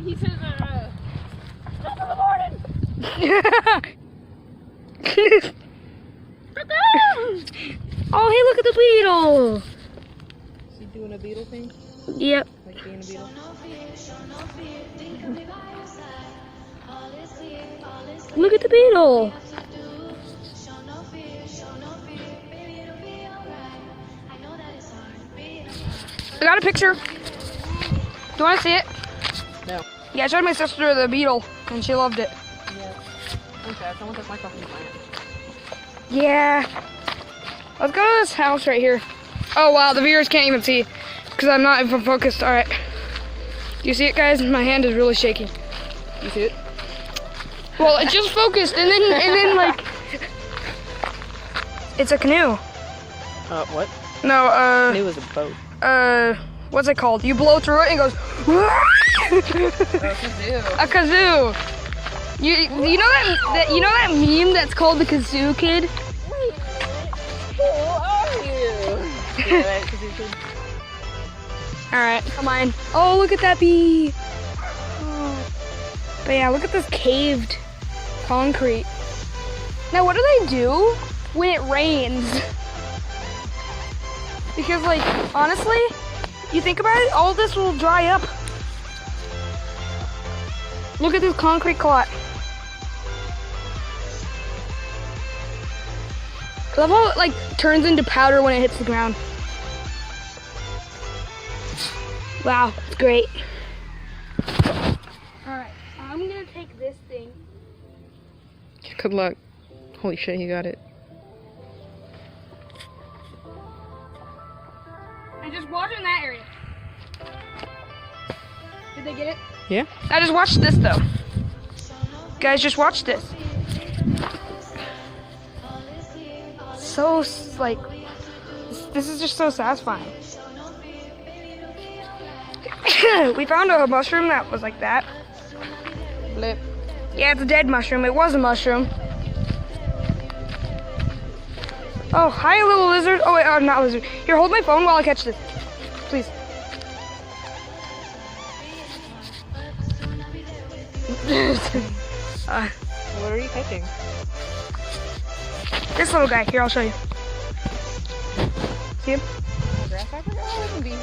he says, "Top of the morning." Oh, hey, look at the beetle. Is he doing a beetle thing? Yep. Like being a beetle? Look at the beetle. I got a picture. Do you want to see it? No. Yeah, I showed my sister the beetle, and she loved it. Yeah. Okay, someone took my fucking plant. Yeah. Let's go to this house right here. Oh, wow, the viewers can't even see because I'm not even focused. All right. Do you see it, guys? My hand is really shaking. You see it? Well, it just focused, and then like, it's a canoe. What? No, Canoe is a boat. what's it called? You blow through it and it goes. Kazoo. A kazoo. You know that meme that's called the Kazoo Kid? Wait, who are you? Yeah, right, Kazoo Kid. All right, come on. Oh, look at that bee. Oh. But yeah, look at this caved concrete. Now, what do they do when it rains? Because, like, honestly, you think about it, all this will dry up. Look at this concrete clot. I love how it, like, turns into powder when it hits the ground. Wow, it's great. Alright, I'm gonna take this thing. Good luck. Holy shit, you got it. And just water in that area. Did they get it? Yeah? I just watched this though. Guys, just watch this. So, like, this is just so satisfying. We found a mushroom that was like that. Blip. Yeah, it's a dead mushroom. It was a mushroom. Oh, hi, little lizard. Oh, wait, not lizard. Here, hold my phone while I catch this. Please. What are you catching? This little guy. Here, I'll show you. See him? Grasshopper? Oh, it can be.